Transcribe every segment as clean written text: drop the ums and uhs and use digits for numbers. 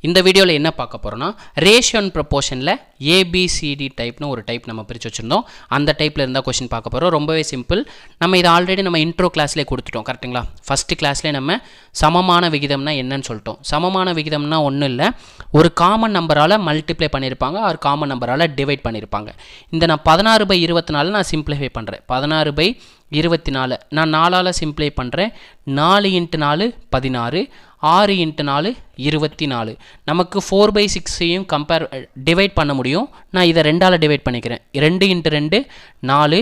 இந்த வீடியோவில் என்ன பார்க்க போகிறோன்னா ரேஷியோ அண்ட் ப்ரொபோர்ஷனில் ஏபிசிடி டைப்னு ஒரு டைப் நம்ம பிரித்து வச்சுருந்தோம். அந்த டைப்பில் இருந்தால் கொஸ்டின் பார்க்க போகிறோம். ரொம்பவே சிம்பிள். நம்ம இதை ஆல்ரெடி நம்ம இன்ட்ரோ கிளாஸ்லேயே கொடுத்துட்டோம், கரெக்டுங்களா? ஃபஸ்ட்டு கிளாஸ்லேயே நம்ம சமமான விகிதம்னா என்னன்னு சொல்லிட்டோம். சமமான விகிதம்னா ஒன்றும் இல்லை, ஒரு காமன் நம்பரால் மல்டிப்ளை பண்ணியிருப்பாங்க, ஒரு காமன் நம்பரால் டிவைட் பண்ணியிருப்பாங்க. இந்த நான் 16/24 நான் சிம்பிளிஃபை பண்ணுறேன். 16/24 நான் 4ஆல் சிம்பிளை பண்ணுறேன். 4 × 4 16, 6 × 4 24. நமக்கு 4/6ஐயும் டிவைட் பண்ண முடியும். நான் இதை 2ஆல் டிவைட் பண்ணிக்கிறேன். 2 × 2 4,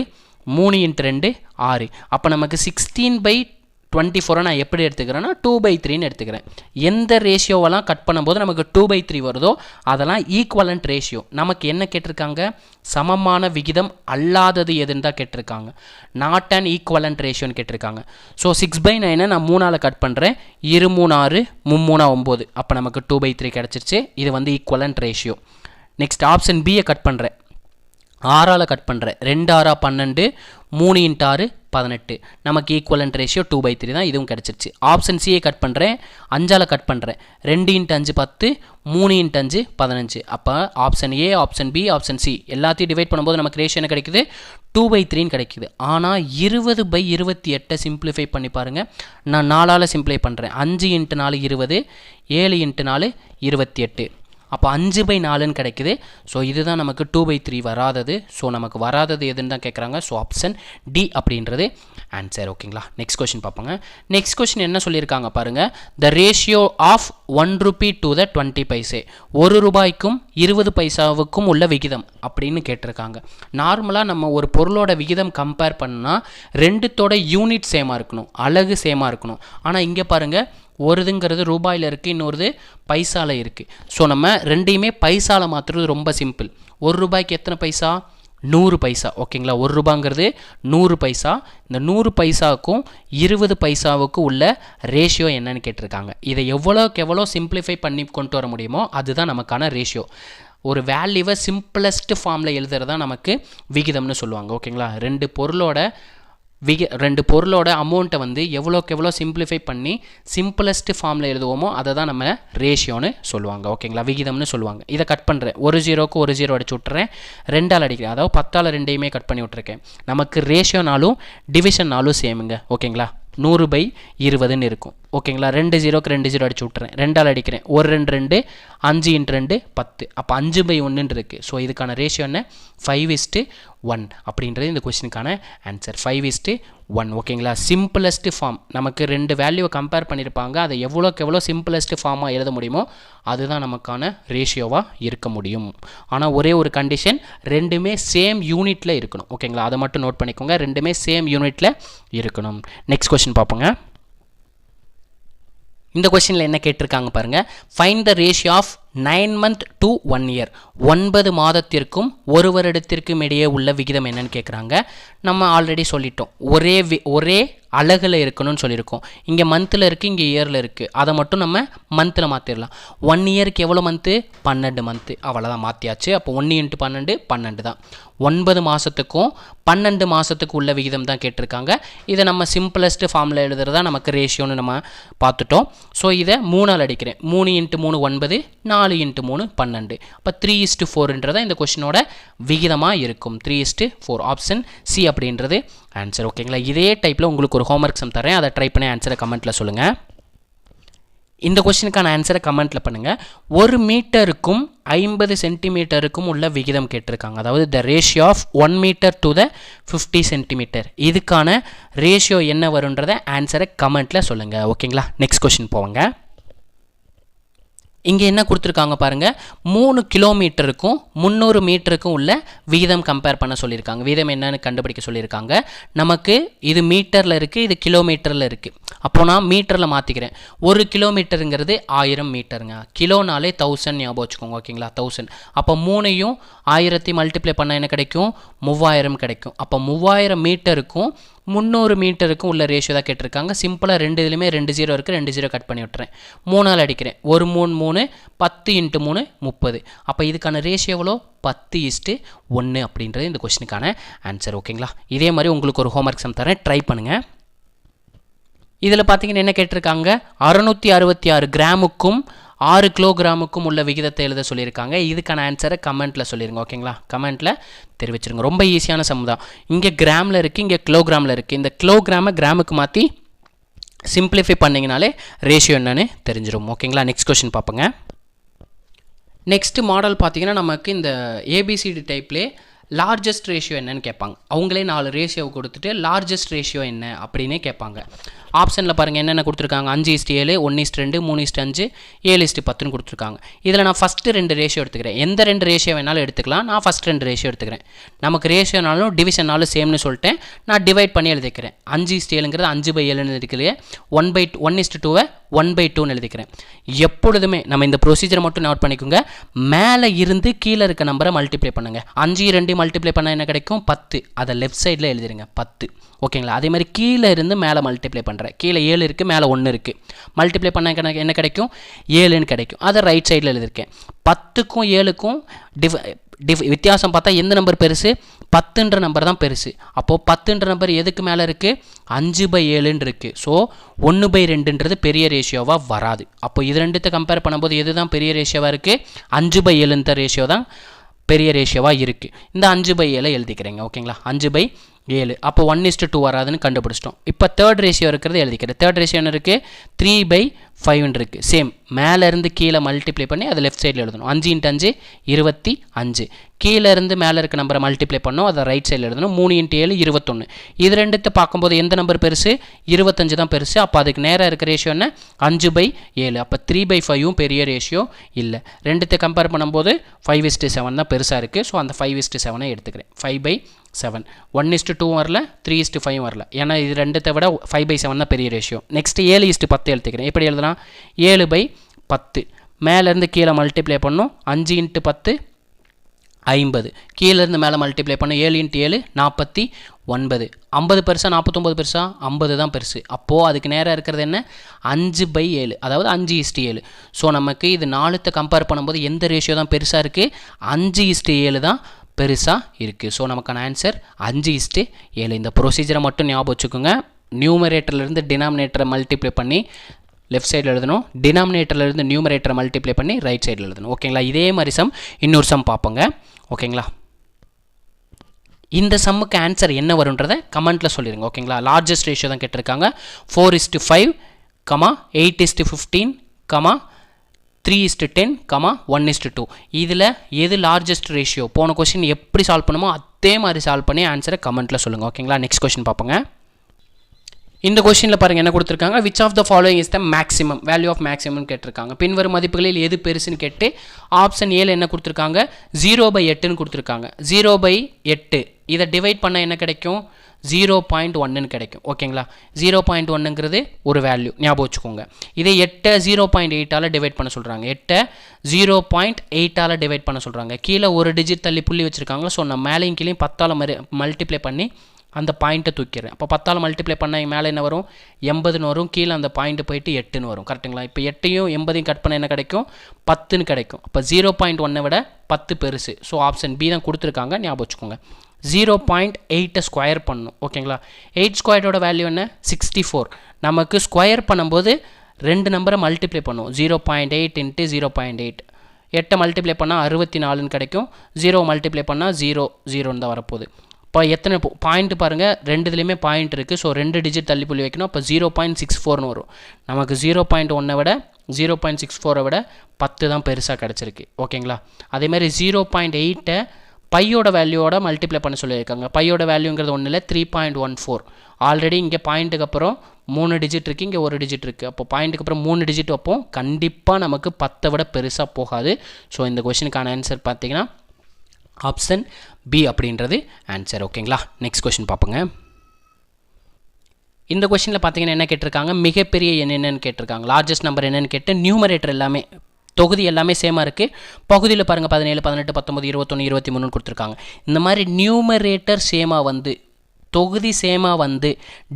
3 × 2 6. அப்போ நமக்கு 16/24 நான் எப்படி எடுத்துக்கிறேன்னா 2/3ன்னு எடுத்துக்கிறேன். எந்த ரேஷியோவெல்லாம் கட் பண்ணும்போது நமக்கு 2/3 வருதோ அதெல்லாம் ஈக்குவலண்ட் ரேஷியோ. நமக்கு என்ன கேட்டிருக்காங்க? சமமான விகிதம் அல்லாதது எதுன்னு தான் கேட்டிருக்காங்க. நாட் அண்ட் ஈக்குவலண்ட் ரேஷியோன்னு கேட்டிருக்காங்க. ஸோ 6/9 நான் 3ஆல் கட் பண்ணுறேன். 2 3 6, 3 9. அப்போ நமக்கு 2/3 கிடச்சிருச்சு. இது வந்து ஈக்குவலண்ட் ரேஷியோ. நெக்ஸ்ட் ஆப்ஷன் பியை கட் பண்ணுறேன். 6ஆல் கட் பண்ணுறேன். 2 6 12, 3 × 6 18. நமக்கு ஈக்குவலண்ட் ரேஷியோ 2/3 தான். இதுவும் கிடச்சிருச்சு. ஆப்ஷன் சியை கட் பண்ணுறேன். 5ஆல் கட் பண்ணுறேன். 2 × 5 10, 3 × 5 15. அப்போ option A, option B, option C எல்லாத்தையும் டிவைட் பண்ணும்போது நமக்கு ரேஷியோ என்ன கிடைக்குது? 2/3ன்னு கிடைக்குது. ஆனால் 20/28 சிம்பிளிஃபை பண்ணி பாருங்கள். நான் 4ஆல் சிம்பிளை பண்ணுறேன். 5 × 4 20, 7 × 4 28. அப்போ 5/4ன்னு கிடைக்குது. ஸோ இதுதான் நமக்கு 2/3 வராதது. ஸோ நமக்கு வராதது எதுன்னு தான் கேட்குறாங்க. ஸோ ஆப்ஷன் டி அப்படின்றது ஆன்சர். ஓகேங்களா? நெக்ஸ்ட் கொஸ்டின் பார்ப்போங்க. நெக்ஸ்ட் கொஸ்டின் என்ன சொல்லியிருக்காங்க பாருங்கள். The ratio of 1 rupee to the 20 paise, 1 ரூபாய்க்கும் 20 பைசாவுக்கும் உள்ள விகிதம் அப்படின்னு கேட்டிருக்காங்க. நார்மலாக நம்ம ஒரு பொருளோட விகிதம் கம்பேர் பண்ணால் ரெண்டுத்தோட யூனிட் சேமாக இருக்கணும், அலகு சேமாக இருக்கணும். ஆனால் இங்கே பாருங்கள், ஒருதுங்கிறது ரூபாயில் இருக்குது, இன்னொருது பைசாவில் இருக்குது. ஸோ நம்ம ரெண்டையுமே பைசாவில் மாற்றுறது ரொம்ப சிம்பிள். 1 ரூபாய்க்கு எத்தனை பைசா? 100 பைசா. ஓகேங்களா? 1 ரூபாங்கிறது 100 பைசா. இந்த 100 பைசாவுக்கும் 20 பைசாவுக்கும் உள்ள ரேஷியோ என்னன்னு கேட்டிருக்காங்க. இதை எவ்வளோக்கு எவ்வளோ சிம்பிளிஃபை பண்ணி கொண்டு வர முடியுமோ அதுதான் நமக்கான ரேஷியோ. ஒரு வேல்யூவை சிம்பிளஸ்ட் ஃபார்மில் எழுதுறது தான் நமக்கு விகிதம்னு சொல்லுவாங்க. ஓகேங்களா? ரெண்டு பொருளோட அமௌண்ட்டை வந்து எவ்வளோக்கு எவ்வளோ சிம்பிளிஃபை பண்ணி சிம்பிளஸ்ட் ஃபார்மில் எழுதுவோமோ அதை தான் நம்ம ரேஷியோன்னு சொல்லுவாங்க. ஓகேங்களா? விகிதம்னு சொல்லுவாங்க. இதை கட் பண்ணுறேன். 1 0க்கு 1 0 அடிச்சு விட்டுறேன். 2ஆல் அடிக்கிறேன். அதாவது 10ஆல் 2ஐயுமே கட் பண்ணி விட்டுருக்கேன். நமக்கு ரேஷியோனாலும் டிவிஷன்னாலும் சேமுங்க. ஓகேங்களா? 100/20ன்னு இருக்கும். ஓகேங்களா? 2 0க்கு 2 0 அடிச்சு விட்டுறேன். 2ஆல் அடிக்கிறேன். 1 2 2, 5 × 2 10. அப்போ 5/1ன்னு இருக்குது. ஸோ இதுக்கான ரேஷியோ என்ன? 5:1 அப்படின்றது இந்த கொஸ்டினுக்கான ஆன்சர். 5:1. ஓகேங்களா? Simplest form. நமக்கு ரெண்டு வேல்யூவை கம்பேர் பண்ணியிருப்பாங்க. அதை எவ்வளோக்கு எவ்வளோ சிம்பிளஸ்ட் ஃபார்மாக எழுத முடியுமோ அதுதான் நமக்கான ரேஷியோவாக இருக்க முடியும். ஆனால் ஒரே ஒரு கண்டிஷன், ரெண்டுமே சேம் யூனிட்டில் இருக்கணும். ஓகேங்களா? அதை மட்டும் நோட் பண்ணிக்கோங்க. ரெண்டுமே சேம் யூனிட்டில் இருக்கணும். நெக்ஸ்ட் கொஸ்டின் பார்ப்போங்க. இந்த கொஸ்டினில் என்ன கேட்டிருக்காங்க பாருங்கள். Find the ratio of 9 month to 1 year, 9 மாதத்திற்கும் 1 வருடத்திற்கும் இடையே உள்ள விகிதம் என்னன்னு கேட்குறாங்க. நம்ம ஆல்ரெடி சொல்லிட்டோம், ஒரே அலகில் இருக்கணும்னு சொல்லியிருக்கோம். இங்கே மந்தில் இருக்குது, இங்கே இயரில் இருக்குது. அதை மட்டும் நம்ம மந்தில் மாற்றிடலாம். 1 இயருக்கு எவ்வளோ மந்த்து? 12 மந்த்து. அவ்வளோதான், மாற்றியாச்சு. அப்போ 1 × 12 12 தான். 9 மாதத்துக்கும் 12 மாதத்துக்கு உள்ள விகிதம் தான் கேட்டிருக்காங்க. இதை நம்ம சிம்பிளஸ்ட் ஃபார்மில் எழுதுறதா நமக்கு ரேஷியோன்னு நம்ம பார்த்துட்டோம். ஸோ இதை 3ஆல் அடிக்கிறேன். 3 × 3 9, 4 × 3 12. அப்போ 3:4ன்றதான் இந்த கொஸ்டினோட விகிதமாக இருக்கும். 3:4. ஆப்ஷன் சி அப்படின்றது ஆன்சர். ஓகேங்களா? இதே டைப்பில் உங்களுக்கு ஒரு ஹோம்ஒர்க் சம் தரேன். அதை ட்ரை பண்ணி ஆன்சரை கமெண்ட்டில் சொல்லுங்கள். இந்த கொஸ்டினுக்கான ஆன்சரை கமெண்ட்டில் பண்ணுங்கள். 1 மீட்டருக்கும் 50 சென்டிமீட்டருக்கும் உள்ள விகிதம் கேட்டிருக்காங்க. அதாவது the ratio of 1 meter to the 50 centimetre. இதுக்கான ரேஷியோ என்ன வருன்றதை ஆன்சரை கமெண்ட்டில் சொல்லுங்கள். ஓகேங்களா? நெக்ஸ்ட் கொஸ்டின் போவாங்க. இங்கே என்ன கொடுத்துருக்காங்க பாருங்கள். 3 கிலோமீட்டருக்கும் 300 மீட்டருக்கும் உள்ள விகிதம் கம்பேர் பண்ண சொல்லியிருக்காங்க. விகிதம் என்னன்னு கண்டுபிடிக்க சொல்லியிருக்காங்க. நமக்கு இது மீட்டரில் இருக்குது, இது கிலோமீட்டரில் இருக்குது. அப்போ நான் மீட்டரில் மாற்றிக்கிறேன். 1 கிலோமீட்டருங்கிறது 1000 மீட்டருங்க. கிலோனாலே 1000 ஞாபகம் வச்சுக்கோங்க. ஓகேங்களா? 1000. அப்போ 3ஐயும் 1000 மல்டிப்ளை பண்ணால் என்ன கிடைக்கும்? 3000 கிடைக்கும். அப்போ 3000 மீட்டருக்கும் 300 மீட்டருக்கும் உள்ள ரேஷியோ தான் கேட்டிருக்காங்க. சிம்பிளாக ரெண்டு இதுலையுமே 2 0 இருக்குது. 2 0 கட் பண்ணி விட்டுறேன். 3ஆல் அடிக்கிறேன். 1 3 3, 10 × 3 30. அப்போ இதுக்கான ரேஷியோ எவ்வளோ? 10:1 அப்படின்றது இந்த கொஸ்டினுக்கான ஆன்சர். ஓகேங்களா? இதே மாதிரி உங்களுக்கு ஒரு ஹோம்ஒர்க் சம் தரேன், ட்ரை பண்ணுங்கள். இதில் பார்த்தீங்கன்னா என்ன கேட்டிருக்காங்க? 666 கிராமுக்கும் 6 கிலோகிராமுக்கும் உள்ள விகிதத்தை எழுத சொல்லியிருக்காங்க. இதுக்கான ஆன்சரை கமெண்ட்டில் சொல்லிடுங்க. ஓகேங்களா, கமெண்ட்டில் தெரிவிச்சிருங்க. ரொம்ப ஈஸியான சம் தான். இங்கே கிராமில் இருக்குது, இங்கே கிலோகிராமில் இருக்குது. இந்த கிலோகிராமை கிராமுக்கு மாற்றி சிம்பிளிஃபை பண்ணிங்கனாலே ரேஷியோ என்னன்னு தெரிஞ்சிடும். ஓகேங்களா, நெக்ஸ்ட் கொஸ்டின் பார்ப்போங்க. நெக்ஸ்ட் மாடல் பார்த்தீங்கன்னா நமக்கு இந்த ஏபிசிடி டைப்லேயே லார்ஜஸ்ட் ரேஷியோ என்னன்னு கேட்பாங்க. அவங்களே 4 ரேஷியோ கொடுத்துட்டு லார்ஜஸ்ட் ரேஷியோ என்ன அப்படின்னே கேட்பாங்க. ஆப்ஷனில் பாருங்கள் என்னென்ன கொடுத்துருக்காங்க. 5:7, 1:2, 3:5, 7:10 கொடுத்துருக்காங்க. இதில் நான் ஃபஸ்ட்டு 2 ரேஷியோ எடுத்துக்கிறேன். எந்த 2 ரேஷியோ வேணாலும் எடுத்துக்கலாம். நான் ஃபஸ்ட் 2 ரேஷியோ எடுத்துக்கிறேன். நமக்கு ரேஷியோனாலும் டிவிஷனாலும் சேம்னு சொல்லிட்டேன். நான் டிவைட் பண்ணி எழுதிக்கிறேன். 5:7ங்கிறது 5/7 எழுதிக்கலையே. 1/2 1/2 எழுதிக்கிறேன். எப்பொழுதுமே நம்ம இந்த ப்ரொசீஜரை மட்டும் நோட் பண்ணிக்கோங்க. மேலே இருந்து கீழே இருக்க நம்பரை மல்டிப்ளை பண்ணுங்கள். 5 2 மல்டிப்ளை பண்ணால் என்ன கிடைக்கும்? 10. அதை லெஃப்ட் சைடில் எழுதிருங்க 10. ஓகேங்களா, அதே மாதிரி கீழே இருந்து மேலே மல்டிப்ளை பண்ணுறேன். கீழே 7 இருக்குது, மேலே 1 இருக்குது. மல்டிப்ளை பண்ண என்ன கிடைக்கும்? 7ன்னு கிடைக்கும். அதை ரைட் சைடில் எழுதியிருக்கேன். 10க்கும் 7க்கும் வித்தியாசம் பார்த்தா எந்த நம்பர் பெருசு? 10ன்ற நம்பர் தான் பெருசு. அப்போது 10ன்ற நம்பர் எதுக்கு மேலே இருக்குது? 5/7 இருக்குது. ஸோ 1/2ன்றது பெரிய ரேஷியோவாக வராது. அப்போ இது ரெண்டுத்தை கம்பேர் பண்ணும்போது எது தான் பெரிய ரேஷியோவாக இருக்குது? 5/7 ரேஷியோ தான் பெரிய ரேஷியோவாக இருக்குது. இந்த 5/7 எழுதிக்கிறேங்க. ஓகேங்களா, 5/7. அப்போ 1:2 வராதுன்னு கண்டுபிடிச்சிட்டோம். இப்போ தேர்ட் ரேஷியோ இருக்கிறது எழுதிக்கிறேன். தேர்ட் ரேஷியோ என்ன இருக்குது? 3/5 இருக்குது. சேம் மேலேருந்து கீழே மல்டிப்ளை பண்ணி அதை லெஃப்ட் சைடில் எழுதணும். 5 × 5 25. கீழே இருந்து மேலே இருக்க நம்பரை மல்டிப்ளை பண்ணோம், அதை ரைட் சைடில் எழுதணும். 3 × 7 21. இது ரெண்டுத்தை பார்க்கும்போது எந்த நம்பர் பெருசு? 25 தான் பெருசு. அப்போ அதுக்கு நேராக இருக்க ரேஷியோ என்ன? 5/7. அப்போ 3/5ம் பெரிய ரேஷியோ இல்லை. ரெண்டுத்தை கம்பேர் பண்ணும்போது 5:7 தான் பெருசாக இருக்குது. ஸோ அந்த 5:7 எடுத்துக்கிறேன். 5/7. 1:2 வரல, 3:5 வரல. ஏன்னா இது ரெண்டுத்தை விட 5/7 தான் பெரிய ரேஷியோ. நெக்ஸ்ட் 7:10 எடுத்துக்கிறேன். எப்படி எழுதலாம்? 7/10. மேலேருந்து கீழே மல்டிப்ளை பண்ணோம். 5 × 10 50. கீழேருந்து மேலே மல்டிப்ளை பண்ணோம். 7 × 7 49. 50 பெருசா 49 பெருசா? 50 தான் பெருசு. அப்போது அதுக்கு நேராக இருக்கிறது என்ன? 5/7, அதாவது 5:7. ஸோ நமக்கு இது 4த்தை கம்பேர் பண்ணும்போது எந்த ரேஷியோ தான் பெருசாக இருக்குது? 5:7 தான் பெருசாக இருக்குது. ஸோ நமக்கான ஆன்சர் 5:7. இந்த ப்ரொசீஜரை மட்டும் ஞாபகம் வச்சுக்கோங்க. நியூமரேட்டர்லேருந்து டினாமினேட்டரை மல்டிப்ளை பண்ணி லெஃப்ட் சைடில் எழுதணும். டினாமினேட்டர்லேருந்து நியூமரேட்டரை மல்டிப்ளை பண்ணி ரைட் சைடில் எழுதணும். ஓகேங்களா, இதே மாதிரி சம் இன்னொரு சம் பார்ப்போங்க. ஓகேங்களா, இந்த சம்முக்கு ஆன்சர் என்ன வரும்ன்றதை கமெண்ட்டில் சொல்லிடுங்க. ஓகேங்களா, லார்ஜஸ்ட் ரேஷியோ தான் கேட்டிருக்காங்க. 4:5, 8:15, 3:10, 1:2. இதில் எது லார்ஜஸ்ட் ரேஷியோ? போன கொஸ்டின் எப்படி சால்வ் பண்ணுமோ அதே மாதிரி சால்வ் பண்ணி ஆன்சரை கமெண்ட்டில் சொல்லுங்கள். ஓகேங்களா, நெக்ஸ்ட் கொஸ்டின் பார்ப்போங்க. இந்த கொஸ்டினில் பாருங்கள் என்ன கொடுத்துருக்காங்க. Which of the following is the maximum value of maximum கேட்டிருக்காங்க. பின்வரும் மதிப்புகளில் எது பெருசுன்னு கேட்டு ஆப்ஷன் ஏல என்ன கொடுத்துருக்காங்க? 0/8ன்னு கொடுத்துருக்காங்க. 0/8 இதை டிவைட் பண்ணால் என்ன கிடைக்கும்? 0.1ன்னு கிடைக்கும். ஓகேங்களா, 0.1ங்கிறது ஒரு வேல்யூ ஞாபகம் வச்சுக்கோங்க. இதை 8 0.8ஆல் டிவைட் பண்ண சொல்கிறாங்க. 8 0.8ஆல் டிவைட் பண்ண சொல்கிறாங்க. கீழே ஒரு டிஜிட் தள்ளி புள்ளி வச்சுருக்காங்க. ஸோ நான் மேலேயும் கீழே 10ஆல் மல்டிப்ளை பண்ணி அந்த பாயிண்ட்டை தூக்கிறேன். அப்போ 10ஆல் மல்டிப்ளை பண்ணால் மேலே என்ன வரும்? 80ன்னு வரும். கீழே அந்த பாயிண்ட்டு போயிட்டு 8ன்னு வரும். கரெக்டுங்களா? இப்போ 8யும் 80யும் கட் பண்ண என்ன கிடைக்கும்? 10ன்னு கிடைக்கும். அப்போ 0.1 விட 10 பெருசு. ஸோ ஆப்ஷன் பி தான் கொடுத்துருக்காங்க, ஞாபகம் வச்சுக்கோங்க. 0.8 ஸ்கொயர் பண்ணணும். ஓகேங்களா, 8² வேல்யூ என்ன? 64. நமக்கு ஸ்கொயர் பண்ணும்போது 2 நம்பரை மல்டிப்ளை பண்ணுவோம். 0.8 × 0.8. 8 மல்டிப்ளை பண்ணால் 64ன்னு கிடைக்கும். 0 மல்டிப்ளை பண்ணால் 0 தான் வரப்போகுது. இப்போ எத்தனை பாயிண்ட் பாருங்கள், ரெண்டுலேயுமே பாயிண்ட் இருக்குது. ஸோ 2 டிஜிட் தள்ளி புள்ளி வைக்கணும். அப்போ 0.64ன்னு வரும். நமக்கு 0.1 விட 0.64 விட 10 தான் பெருசாக கிடச்சிருக்கு. ஓகேங்களா, அதேமாதிரி 0.8 பையோட வேல்யூவோட மல்டிப்ளை பண்ண சொல்லியிருக்காங்க. பையோட வேல்யூங்கிறது ஒன்றும் இல்லை, 3.14. ஆல்ரெடி இங்கே பாயிண்ட்டுக்கு அப்புறம் 3 டிஜிட் இருக்குது, இங்கே 1 டிஜிட் இருக்குது. அப்போ பாயிண்ட்டுக்கு அப்புறம் 3 டிஜிட் வைப்போம். கண்டிப்பாக நமக்கு 10 விட பெருசாக போகாது. ஸோ இந்த கொஷனுக்கான ஆன்சர் பார்த்தீங்கன்னா ஆப்ஷன் பி அப்படின்றது ஆன்சர். ஓகேங்களா, நெக்ஸ்ட் கொஷின் பார்ப்போங்க. இந்த கொஷினில் பார்த்தீங்கன்னா என்ன கேட்டிருக்காங்க? மிகப்பெரிய எண் என்னன்னு கேட்டிருக்காங்க. லார்ஜஸ்ட் நம்பர் என்னன்னு கேட்டு நியூமரேட்டர் எல்லாமே தொகுதி எல்லாமே சேமாக இருக்குது. பகுதியில் பாருங்கள் 17 18 19 21 23 கொடுத்துருக்காங்க. இந்த மாதிரி நியூமரேட்டர் சேமாக வந்து தொகுதி சேமாக வந்து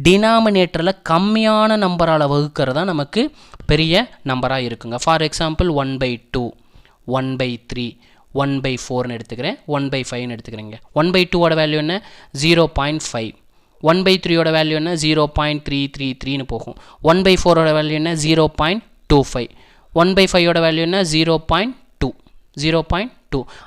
டினாமினேட்டரில் கம்மியான நம்பரால் வகுக்கிறது தான் நமக்கு பெரிய நம்பராக இருக்குங்க. ஃபார் எக்ஸாம்பிள் 1/2, 1/3, 1/4ன்னு எடுத்துக்கிறேன், 1/5ன்னு எடுத்துக்கிறேங்க. 1/2ஓட வேல்யூ என்ன? 0.5. 1/3ஓட வேல்யூ என்ன? 0.333ன்னு போகும். 1/4ஓட வேல்யூ என்ன? 0.25. 1/5 வேல்யூ என்ன 0.2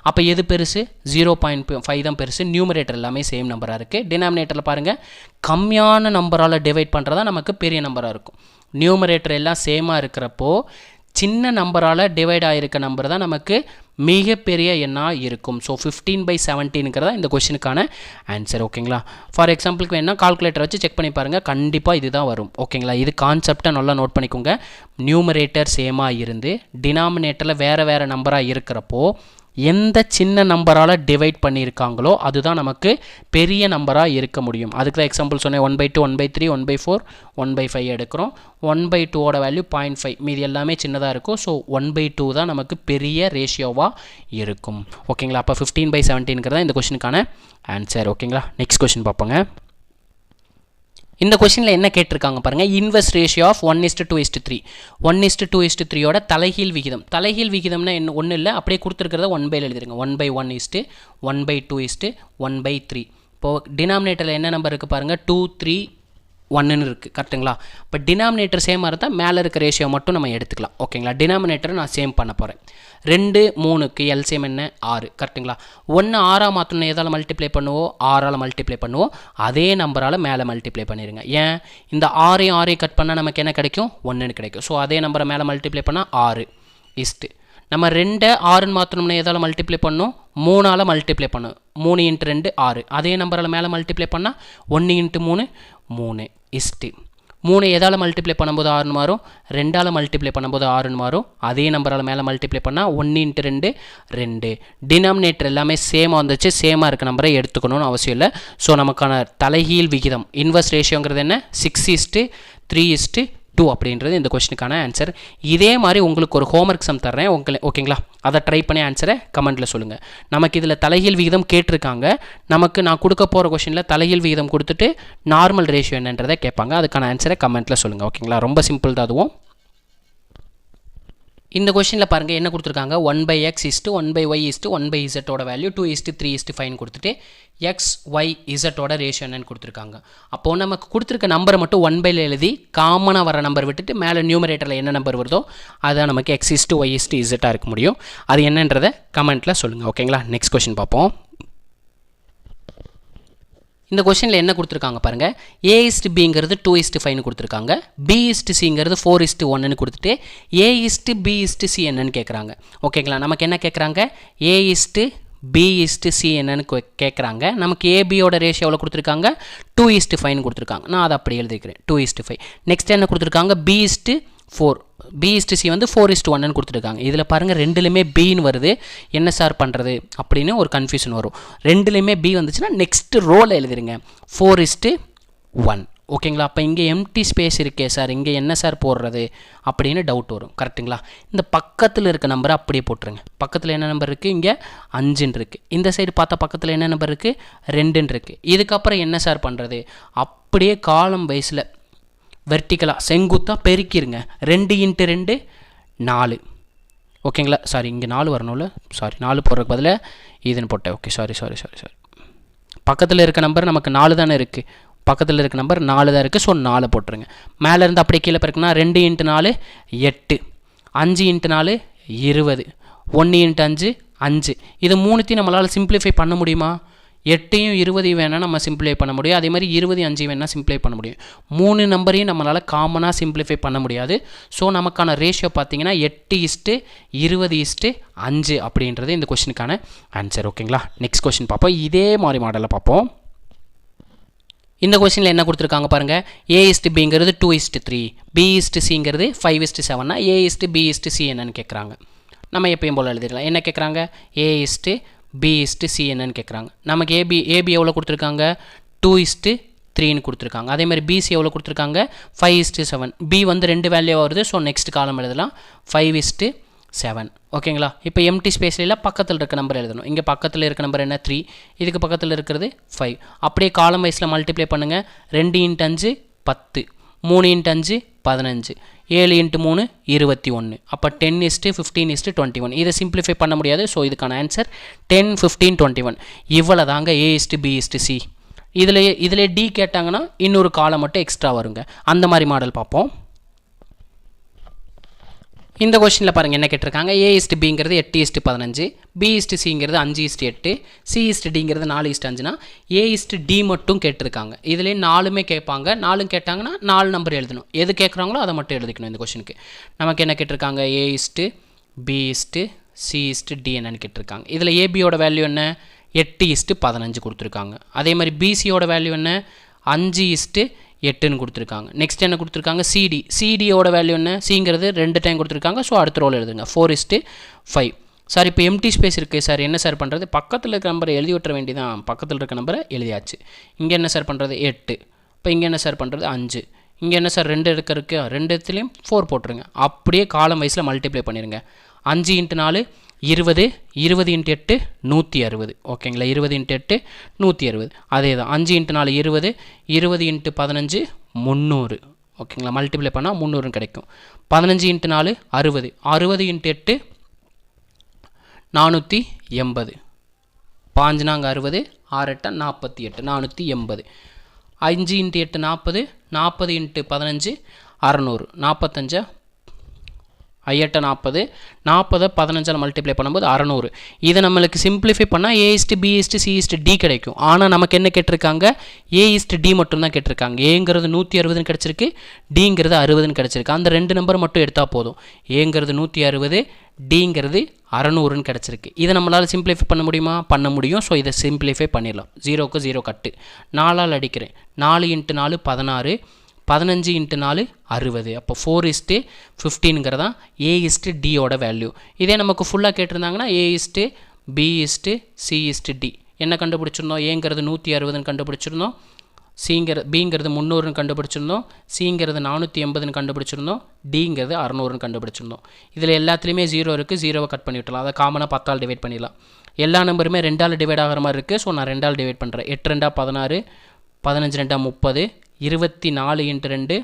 அப்போ எது பெருசு 0.5 தான் பெருசு. நியூமரேட்டர் எல்லாமே சேம் நம்பராக இருக்குது. டினாமினேட்டரில் பாருங்கள் கம்மியான நம்பரால் டிவைட் பண்ணுறதா நமக்கு பெரிய நம்பராக இருக்கும். நியூமரேட்டர் எல்லாம் சேமாக இருக்கிறப்போ சின்ன நம்பரால் டிவைட் ஆகிருக்க நம்பர் தான் நமக்கு மிகப்பெரிய எண்ணாக இருக்கும். ஸோ 15/17ங்கிறதா இந்த கொஷினுக்கான ஆன்சர். ஓகேங்களா? ஃபார் எக்ஸாம்பிளுக்கு வேணால் கால்குலேட்டர் வச்சு செக் பண்ணி பாருங்கள், கண்டிப்பாக இதுதான் வரும். ஓகேங்களா? இது கான்செப்டை நல்லா நோட் பண்ணிக்கோங்க. நியூமரேட்டர் சேமாக இருந்து டினாமினேட்டரில் வேறு நம்பராக இருக்கிறப்போ எந்த சின்ன நம்பரால் டிவைட் பண்ணியிருக்காங்களோ அதுதான் நமக்கு பெரிய நம்பராக இருக்க முடியும். அதுக்கு தான் எக்ஸாம்பிள் சொன்னேன். 1/2 1/3 1/4 1/5 எடுக்கிறோம். 1/2 வேல்யூ 0.5, மீதி எல்லாமே சின்னதாக இருக்கும். ஸோ 1/2 தான் நமக்கு பெரிய ரேஷியோவாக இருக்கும். ஓகேங்களா? அப்போ 15/17ங்கிறதா இந்த கொஷினுக்கான ஆன்சர். ஓகேங்களா? நெக்ஸ்ட் கொஷின் பார்ப்போங்க. இந்த கொஷினில் என்ன கேட்டிருக்காங்க பாருங்கள். Inverse ratio of 1:2:3. 1:2:3யோட தலைகீழ் விகிதம். தலைகீழ் விகிதம்னா என்ன? ஒன்றும் இல்லை, அப்படியே கொடுத்துருக்கிறத 1/ல் எழுதிருங்க. 1/1 1/2 1/3. இப்போது டினாமினேட்டரில் என்ன நம்பர் இருக்குது பாருங்கள், 2 3 1ன்னு இருக்குது. கரெக்டுங்களா? இப்போ டினாமினேட்டர் சேமாக இருந்தால் மேலே இருக்க ரேஷியோ மட்டும் நம்ம எடுத்துக்கலாம். ஓகேங்களா? டினாமினேட்டரை நான் சேம் பண்ண போகிறேன். 2 3க்கு எல்சிஎம் என்ன 6. கரெக்டுங்களா? 1 6ஆக மாற்றணும். எதால் மல்டிப்ளை பண்ணுவோம்? 6ஆல் மல்டிப்ளை பண்ணுவோம். அதே நம்பரால் மேலே மல்டிப்ளை பண்ணிடுங்க. ஏன் இந்த 6ஐயும் கட் பண்ணால் நமக்கு என்ன கிடைக்கும்? 1ன்னு கிடைக்கும். ஸோ அதே நம்பரை மேலே மல்டிப்ளை பண்ணால் 6 இஸ்ட்டு நம்ம 2 6ன்னு மாற்றணும்னா எதால் மல்டிப்ளை பண்ணணும்? 3ஆல் மல்டிப்ளை பண்ணணும். 3 × 2 6. அதே நம்பரால் மேலே மல்டிப்ளை பண்ணால் 1 × 3 3 இஸ்ட்டு 3 எதால் மல்டிப்ளை பண்ணும்போது 6ன்னு மாறும், 2ஆல் மல்டிப்ளை பண்ணும்போது 6ன்னு மாறும். அதே நம்பரால் மேலே மல்டிப்ளை பண்ணால் 1 × 2 2. டினாமினேட்டர் எல்லாமே சேமாக வந்துச்சு. சேமாக இருக்க நம்பரை எடுத்துக்கணும்னு அவசியம் இல்லை. ஸோ நமக்கான தலைகீழ் விகிதம் இன்வெர்ஸ் ரேஷியோங்கிறது என்ன? 6:3:2 அப்படின்றது இந்த கொஸ்டினுக்கான ஆன்சர். இதே மாதிரி உங்களுக்கு ஒரு ஹோம்ஒர்க் சம் தர்றேன். ஓகேங்களா? அதை ட்ரை பண்ணி ஆன்சரை கமெண்ட்டில் சொல்லுங்கள். நமக்கு இதில் தலைகீழ் விகிதம் கேட்டிருக்காங்க. நமக்கு நான் கொடுக்க போகிற கொஸ்டினில் தலைகீழ் விகிதம் கொடுத்துட்டு நார்மல் ரேஷியோ என்னன்றதை கேட்பாங்க. அதுக்கான ஆன்சரை கமெண்ட்டில் சொல்லுங்கள். ஓகேங்களா? ரொம்ப சிம்பிள் தான் அதுவும். இந்த கொஷினில் பாருங்கள் என்ன கொடுத்துருக்காங்க. 1/x 1/y 1/z வேல்யூ 2:3:5 கொடுத்துட்டு எக்ஸ் ஒய் இசட்டோட ரேஷியோ என்னன்னு கொடுத்துருக்காங்க. அப்போது நமக்கு கொடுத்துருக்க நம்பரை மட்டும் 1/ல் எழுதி காமனாக வர நம்பர் விட்டுட்டு மேலே நியூமரேட்டரில் என்ன நம்பர் வருதோ அதுதான் நமக்கு x y z இருக்க முடியும். அது என்னன்றதை கமெண்ட்டில் சொல்லுங்கள். ஓகேங்களா? நெக்ஸ்ட் கொஷின் பார்ப்போம். இந்த கொஷனில் என்ன கொடுத்துருக்காங்க பாருங்கள். a:b 2:5 கொடுத்துருக்காங்க. b:c 4:1 கொடுத்துட்டு a:b:c என்னன்னு கேட்குறாங்க. ஓகேங்களா? நமக்கு என்ன கேட்குறாங்க? a:b:c என்னன்னு கேட்குறாங்க. நமக்கு ஏபியோட ரேஷியோ எவ்வளோ கொடுத்துருக்காங்க? 2:5 கொடுத்துருக்காங்க. நான் அதை அப்படி எழுதிக்கிறேன் 2:5. நெக்ஸ்ட் என்ன கொடுத்துருக்காங்க? b:4 b:c 4:1 கொடுத்துருக்காங்க. இதில் பாருங்கள் ரெண்டுலேயுமே பின்னு வருது. என்ன சார் பண்ணுறது அப்படின்னு ஒரு கன்ஃபியூஷன் வரும். ரெண்டுலேயுமே பி வந்துச்சுன்னா நெக்ஸ்ட் ரோவில் எழுதிருங்க 4:1. ஓகேங்களா? அப்போ இங்கே எம்டி ஸ்பேஸ் இருக்கே சார், இங்கே என்ன சார் போடுறது அப்படின்னு டவுட் வரும். கரெக்டுங்களா? இந்த பக்கத்தில் இருக்க நம்பரை அப்படியே போட்டுருங்க. பக்கத்தில் என்ன நம்பர் இருக்குது? இங்கே 5ன்னு இருக்குது. இந்த சைடு பார்த்தா பக்கத்தில் என்ன நம்பர் இருக்குது? 2ன்னு இருக்குது. இதுக்கப்புறம் என்ன சார் பண்ணுறது? அப்படியே காலம் வைஸில் வெர்டிக்கலாக செங்குத்தாக பெருக்கிடுங்க. 2 × 2 4. ஓகேங்களா? சாரி, இங்கே 4 வரணும்ல. சாரி, 4 போடுறதுக்கு பதிலாக இதுன்னு போட்டேன். Okay, sorry. பக்கத்தில் இருக்க நம்பர் நமக்கு 4 தானே இருக்குது. பக்கத்தில் இருக்க நம்பர் 4 தான் இருக்குது. ஸோ 4 போட்டுருங்க. மேலேருந்து அப்படியே கீழே பெருக்குனா 2 × 4 8, 5 × 4 20, 1 × 5 5. இது மூணுத்தையும் நம்மளால் சிம்பிளிஃபை பண்ண முடியுமா? 8யும் 20 வேணால் நம்ம சிம்பிளை பண்ண முடியும். அதே மாதிரி 20 5 வேணால் சிம்பிளை பண்ண முடியும். 3 நம்பரையும் நம்மளால் காமனாக சிம்பிளிஃபை பண்ண முடியாது. ஸோ நமக்கான ரேஷியோ பார்த்தீங்கன்னா 8:20:5 அப்படின்றது இந்த கொஸ்டினுக்கான ஆன்சர். ஓகேங்களா? நெக்ஸ்ட் கொஸ்டின் பார்ப்போம். இதே மாதிரி மாடலை பார்ப்போம். இந்த கொஸ்டினில் என்ன கொடுத்துருக்காங்க பாருங்கள். a:b 2:3, b:c 5:7. a:b:c என்னன்னு கேட்குறாங்க. நம்ம எப்பயும் போல் எழுதிடலாம். என்ன கேட்குறாங்க? a:b:c என்னன்னு கேட்குறாங்க. நமக்கு ஏபி எவ்வளோ கொடுத்துருக்காங்க? 2:3ன்னு கொடுத்துருக்காங்க. அதே மாதிரி பிசி எவ்வளோ கொடுத்துருக்காங்க? 5:7. பி 2 வேல்யூ வருது. ஸோ நெக்ஸ்ட் காலம் எழுதலாம் 5:7. ஓகேங்களா? இப்போ எம்டி ஸ்பேஸில் பக்கத்தில் இருக்க நம்பர் எழுதணும். இங்கே பக்கத்தில் இருக்க நம்பர் என்ன? 3. இதுக்கு பக்கத்தில் இருக்கிறது 5. அப்படியே காலம் வைஸில் மல்டிப்ளை பண்ணுங்கள். 2 × 5 10, 3 × 5 15, 7 × 3 21. அப்போ 10:15:21. இதை சிம்பிளிஃபை பண்ண முடியாது. ஸோ இதுக்கான ஆன்சர் 10 15 21. இவ்வளோ தாங்க a:b:c. இதில் டி கேட்டாங்கன்னா இன்னொரு காலம் மட்டும் எக்ஸ்ட்ரா வருங்க. அந்த மாதிரி மாடல் பார்ப்போம். இந்த கொஸ்டினில் பாருங்கள் என்ன கேட்டிருக்காங்க, A/Bங்கிறது 8:15, B/Cங்கிறது 5:8, C/Dங்கிறது 4:5னா A/D மட்டும் கேட்டிருக்காங்க. இதுலேயே 4மே கேட்பாங்க. 4 கேட்டாங்கன்னா 4 நம்பர் எழுதணும். எது கேட்குறாங்களோ அதை மட்டும் எழுதிக்கணும். இந்த கொஸ்டினுக்கு நமக்கு என்ன கேட்டிருக்காங்க, A/B/C/D என்னன்னு கேட்டிருக்காங்க. இதில் ABயோட வேல்யூ என்ன, 8:15 கொடுத்துருக்காங்க. அதே மாதிரி BCயோட வேல்யூ என்ன, 5:8ன்னு கொடுத்துருக்காங்க. நெக்ஸ்ட் என்ன கொடுத்துருக்காங்க, சிடியோட வேல்யூ என்ன, சிங்கிறது 2 டைம் கொடுத்துருக்காங்க. ஸோ அடுத்த ரோல் எழுதுங்க, 4:5. சார் இப்போ எம்டி ஸ்பேஸ் இருக்குது சார், என்ன சார் பண்ணுறது, பக்கத்தில் இருக்க நம்பரை எழுதி விட்டுற வேண்டியதான். பக்கத்தில் இருக்க நம்பரை எழுதியாச்சு. இங்கே என்ன சார் பண்ணுறது, 8. இப்போ இங்கே என்ன சார் பண்ணுறது, 5. இங்கே என்ன சார் 2 இருக்கு, 2 இடத்துலையும் 4 போட்டுருங்க. அப்படியே காலம் வைஸில் மல்டிப்ளை பண்ணிடுங்க. 5 × 4 20, 20 × 8 160. ஓகேங்களா, 20 × 8 160. அதே தான் 5 × 4 20, 20 × 15 300. ஓகேங்களா, மல்டிப்ளை பண்ணால் 300 கிடைக்கும். 15 × 4 60, 60 × 8 480. 5 × 60, 6 × 48, 480. 5 × 8 40, 40 × 15 600, 45 8 40, 40 15 மல்டிப்ளை பண்ணும்போது 600. இதை நம்மளுக்கு சிம்பிளிஃபை பண்ணால் A/B/C/D கிடைக்கும். ஆனால் நமக்கு என்ன கேட்டிருக்காங்க, A/D மட்டும்தான் கேட்டிருக்காங்க. ஏங்கிறது 160 கிடச்சிருக்கு, டிங்கிறது 60 கிடச்சிருக்கு. அந்த 2 நம்பர் மட்டும் எடுத்தால் போதும். ஏங்கிறது 160, டிங்கிறது 600 கிடச்சிருக்கு. இதை நம்மளால் சிம்பிளிஃபை பண்ண முடியுமா, பண்ண முடியும். ஸோ இதை சிம்பிளிஃபை பண்ணிடலாம். 0க்கு 0 கட்டு, 4ஆல் அடிக்கிறேன். 4 × 4 16, 15 × 4 60. அப்போ 4:15ங்கிறதான் A/Dயோட வேல்யூ. இதே நமக்கு ஃபுல்லாக கேட்டிருந்தாங்கன்னா A/B/C/D என்ன கண்டுபிடிச்சிருந்தோம், ஏங்கிறது 160ன்னு கண்டுபிடிச்சிருந்தோம், பிங்கிறது 300ன்னு கண்டுபிடிச்சிருந்தோம், சிங்கிறது 480ன்னு கண்டுபிடிச்சிருந்தோம், டிங்கிறது 600ன்னு கண்டுபிடிச்சிருந்தோம். இதில் எல்லாத்துலேயுமே 0 இருக்குது, 0வை கட் பண்ணி விட்டலாம். அதை காமனாக 10ஆல் டிவைட் பண்ணிடலாம். எல்லா நம்பருமே 2ஆல் டிவைட் ஆகிற மாதிரி இருக்குது. ஸோ நான் 2ஆல் டிவைட் பண்ணுறேன். 8 2 16, 15 2 30, 24 × 2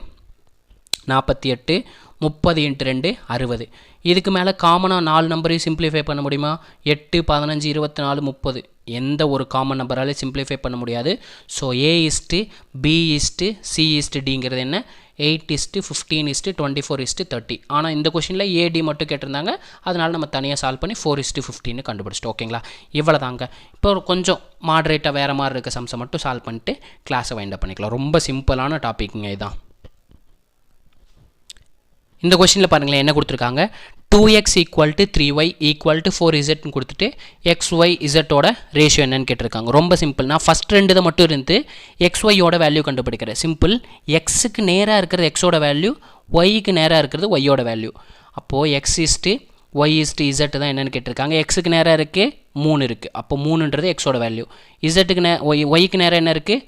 48, 30 × 2 60. இதுக்கு மேலே காமனாக 4 நம்பரையும் சிம்பிளிஃபை பண்ண முடியுமா, 8 15 24 30. எந்த ஒரு காமன் நம்பராலையும் சிம்பிளிஃபை பண்ண முடியாது. ஸோ A/B/C/Dங்கிறது என்ன, 8:15 24:30. ஆனால் இந்த கொஷினில் AD மட்டும் கேட்டிருந்தாங்க. அதனால் நம்ம தனியாக சால்வ் பண்ணி 4:15 கண்டுபிடிச்சிட்டோம். ஓகேங்களா, இவ்வளோ தாங்க. இப்போ கொஞ்சம் மாடரேட்டாக வேறு மாதிரி இருக்க சம்ஸை மட்டும் சால்வ் பண்ணிட்டு கிளாஸை வைண்ட் அப் பண்ணிக்கலாம். ரொம்ப சிம்பிளான டாபிக்ங்க இதுதான். இந்த கொஷினில் பாருங்களேன் என்ன கொடுத்துருக்காங்க, 2x = 3y = 4z கொடுத்துட்டு xy zோட ரேஷியோ என்னன்னு கேட்டிருக்காங்க. ரொம்ப சிம்பிள். நான் ஃபஸ்ட் 2 இதை மட்டும் இருந்து xyயோட வேல்யூ கண்டுபிடிக்கிறேன். சிம்பிள். எக்ஸுக்கு நேராக இருக்கிறது எக்ஸோட வேல்யூ, ஒய்க்கு நேராக இருக்கிறது ஒய்யோட வேல்யூ. அப்போது x/y/z தான் என்னென்னு கேட்டிருக்காங்க. எக்ஸுக்கு நேராக இருக்குது 3 இருக்குது, அப்போ 3ன்றது எக்ஸோட வேல்யூ. இசட்டுக்கு ஒய்க்கு நேராக என்ன இருக்குது,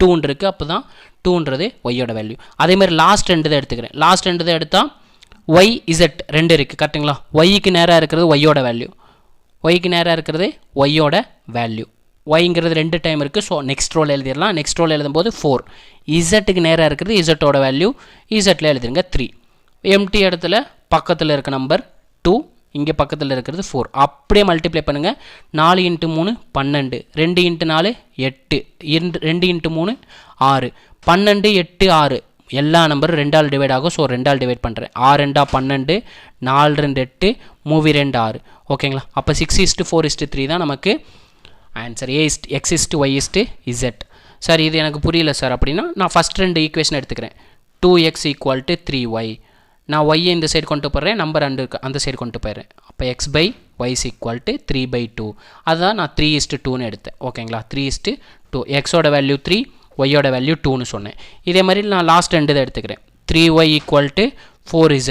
2 இருக்குது, அப்போ தான் 2ன்றது ஒய்யோட வேல்யூ. அதேமாதிரி லாஸ்ட் 2 தான் எடுத்துக்கிறேன். லாஸ்ட் 2 தான் எடுத்தால் ஒய் இசட் 2 இருக்குது, கரெக்டுங்களா. ஒய்க்கு நேராக இருக்கிறது ஒய்யோட வேல்யூ, ஒய்க்கு நேராக இருக்கிறது ஒய்யோட வேல்யூ. ஒய்ங்கிறது 2 டைம் இருக்குது. ஸோ நெக்ஸ்ட் ரோல் எழுதிடலாம். நெக்ஸ்ட் ரோல் எழுதும்போது 4. இசட்டுக்கு நேராக இருக்கிறது இசட்டோட வேல்யூ, இசட்டில் எழுதுங்க 3. எம்டி இடத்துல பக்கத்தில் இருக்க நம்பர் 2, இங்கே பக்கத்தில் இருக்கிறது 4. அப்படியே மல்டிப்ளை பண்ணுங்கள். 4 × 3 12, 2 × 4 8, 2 × 3 6, 12 8 6. எல்லா நம்பரும் 2ஆல் டிவைட் ஆகும். ஸோ 2ஆல் டிவைட் பண்ணுறேன். 6 2 12, 4 2 8, 3 2 6. ஓகேங்களா, அப்போ 6:4:3 தான் நமக்கு ஆன்சர். x/y/z. சார் இது எனக்கு புரியல சார் அப்படின்னா நான் ஃபஸ்ட் 2 ஈக்குவேஷன் எடுத்துக்கிறேன். 2x = 3y. நான் ஒய்யை இந்த சைடு கொண்டு போகிறேன், நம்பர் அந்த சைடு கொண்டு போயிடுறேன். அப்போ x/y = 3/2. அதுதான் நான் 3:2ன்னு எடுத்தேன். ஓகேங்களா, 3:2. எக்ஸோட வேல்யூ 3, ஒய்யோட வேல்யூ 2ன்னு சொன்னேன். இதே மாதிரி நான் லாஸ்ட் 2 தான் எடுத்துக்கிறேன். 3y = 4z.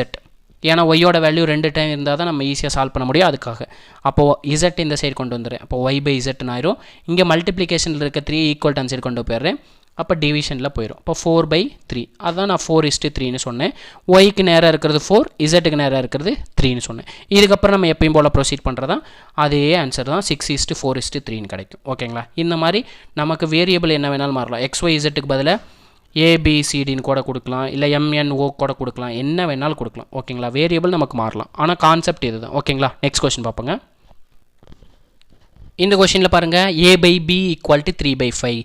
ஏன்னா ஒய்யோட வேல்யூ 2 டைம் இருந்தால் தான் நம்ம ஈஸியாக சால்வ் பண்ண முடியும், அதுக்காக. அப்போது இசட் இந்த சைடு கொண்டு வந்துடுறேன். அப்போ y/z ஆயிரும். இங்கே மல்டிப்ளிகேஷனில் இருக்க 3 ஈக்குவல் அந்த சைடு கொண்டு போயிடுறேன். அப்போ டிவிஷனில் போயிடும். அப்போ 4/3. அதுதான் நான் 4:3ன்னு சொன்னேன். ஒய்க்கு நேராக இருக்கிறது 4, இசட்டுக்கு நேராக இருக்கிறது 3ன்னு சொன்னேன். இதுக்கப்புறம் நம்ம எப்பயும் போல் ப்ரொசீட் பண்ணுறதா அதே ஆன்சர் தான் 6:4:3ன்னு கிடைக்கும். ஓகேங்களா, இந்த மாதிரி நமக்கு வேரியபிள் என்ன வேணாலும் மாறலாம். XYZக்கு பதிலாக ABCDன்னு கூட கொடுக்கலாம், இல்லை MNO கூட கொடுக்கலாம், என்ன வேணாலும் கொடுக்கலாம். ஓகேங்களா, வேரியபிள் நமக்கு மாறலாம். ஆனால் கான்செப்ட் இது தான். ஓகேங்களா, நெக்ஸ்ட் கொஸ்டின் பார்ப்போங்க. இந்த கொஷினில் பாருங்கள் a/b = 3/5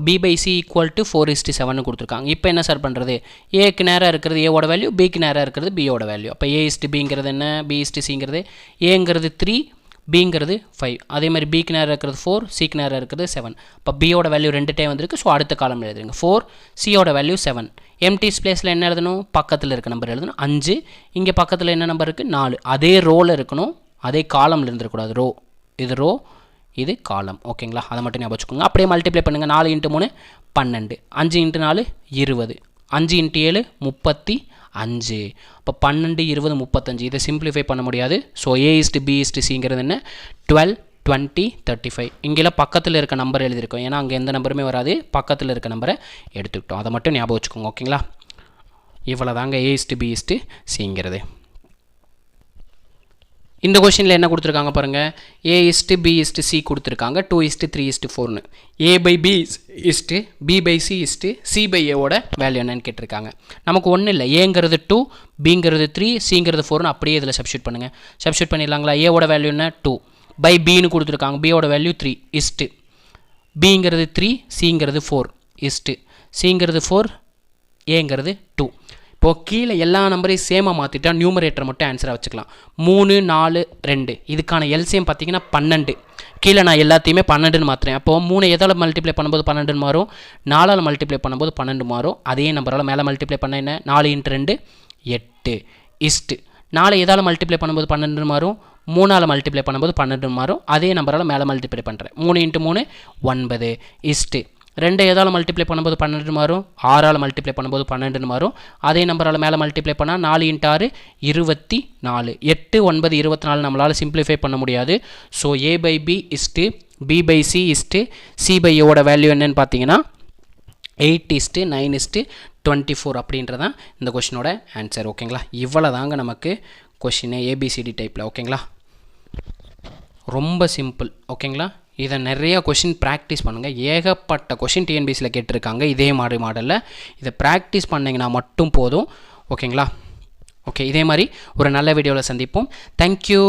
b/c = 4:7 கொடுத்துருக்காங்க. இப்போ என்ன சார் பண்ணுறது? ஏக்கு நேராக இருக்கிறது ஏவோட வேல்யூ, பிக்கு நேராக இருக்கிறது பியோட வேல்யூ. அப்போ a/bங்கிறது என்ன, b/cங்கிறது ஏங்கிறது 3, பிங்கிறது 5. அதே மாதிரி பிக்கு நேராக இருக்கிறது 4, சிக்கு நேராக இருக்கிறது 7. இப்போ பியோட வேல்யூ 2 டைம் வந்திருக்கு. ஸோ அடுத்த காலம் எழுதுங்க. 4, சியோட வேல்யூ 7. எம்டிஸ் பிளேஸில் என்ன எழுதணும்? பக்கத்தில் இருக்க நம்பர் எழுதணும். 5. இங்கே பக்கத்தில் என்ன நம்பர் இருக்குது? 4. அதே ரோவில் இருக்கணும், அதே காலமில் இருந்துருக்கூடாது. ரோ இது ரோ, இது காலம். ஓகேங்களா? அதை மட்டும் ஞாபகம் வச்சுக்கோங்க. அப்படியே மல்டிப்ளை பண்ணுங்கள். 4 × 3 12, 5 × 4 20, 5 × 7 35. இப்போ 12, 20, 35. இதை சிம்பிளிஃபை பண்ண முடியாது. ஸோ a/b/cங்கிறது என்ன? 12, 20, 35. இங்கெல்லாம் பக்கத்தில் இருக்க நம்பர் எழுதியிருக்கோம். ஏன்னா அங்கே எந்த நம்பருமே வராது, பக்கத்தில் இருக்க நம்பரை எடுத்துக்கிட்டோம். அதை மட்டும் ஞாபகம் வச்சுக்கோங்க. ஓகேங்களா? இவ்வளோ தாங்க a/b/cங்கிறது. இந்த கொஷினில் என்ன கொடுத்துருக்காங்க பாருங்கள். a/b/c கொடுத்துருக்காங்க 2:3:4ன்னு. a/b b/c c/aவோட வேல்யூ என்னன்னு கேட்டிருக்காங்க. நமக்கு ஒன்றும் இல்லை. ஏங்கிறது 2, பிங்கிறது 3, சிங்கிறது 4ன்னு அப்படியே இதில் சப்ஸ்டியூட் பண்ணுங்கள். சப்ஸ்டியூட் பண்ணிடலாங்களா? ஏவோட வேல்யூ என்ன? 2 பை பின்னு கொடுத்துருக்காங்க. பியோட வேல்யூ 3 பிங்கிறது 3, சிங்கிறது 4 சிங்கிறது 4, ஏங்கிறது 2. இப்போது கீழே எல்லா நம்பரையும் சேமாக மாற்றிட்டா நியூமரேட்டரை மட்டும் ஆன்சராக வச்சுக்கலாம். 3, 4, 2. இதுக்கான எல்சிஎம் பார்த்தீங்கன்னா 12. கீழே நான் எல்லாத்தையுமே 12ன்னு மாற்றுறேன். அப்போது 3 எதால் மல்டிப்ளை பண்ணும்போது 12ன்னு மாறும், 4ஆல் மல்டிப்ளை பண்ணும்போது 12 மாறும். அதே நம்பரால் மேலே மல்டிப்ளை பண்ண என்ன? 4 × 2 8 4 எதால் மல்டிப்ளை பண்ணும்போது 12 மாறும், 3ஆல் மல்டிப்ளை பண்ணும்போது 12 மாறும். அதே நம்பரால் மேலே மல்டிப்ளை பண்ணுறேன். 3 × 3 9 2 எதால் மல்டிப்ளை பண்ணும்போது 12 மாறும், 6ஆல் மல்டிப்ளை பண்ணும்போது 12 மாறும். அதே நம்பரால் மேலே மல்டிப்ளை பண்ணால் 4 × 6 24. 8, 9, 24 நம்மளால் சிம்பிளிஃபை பண்ண முடியாது. ஸோ a/b b/c c/aவோட வேல்யூ என்னன்னு பார்த்தீங்கன்னா 8:9:24 அப்படின்றதான் இந்த கொஷினோட ஆன்சர். ஓகேங்களா? இவ்வளோ தாங்க நமக்கு கொஷின் ABCD டைப்பில். ஓகேங்களா? ரொம்ப சிம்பிள். ஓகேங்களா? இதை நிறையா கொஷின் ப்ராக்டிஸ் பண்ணுங்கள். ஏகப்பட்ட கொஷின் டிஎன்பிசியில் கேட்டிருக்காங்க இதே மாதிரி மாடலில். இதை ப்ராக்டிஸ் பண்ணிங்கன்னா மட்டும் போதும். ஓகேங்களா? ஓகே, இதே மாதிரி ஒரு நல்ல வீடியோவில் சந்திப்போம். தேங்க்யூ.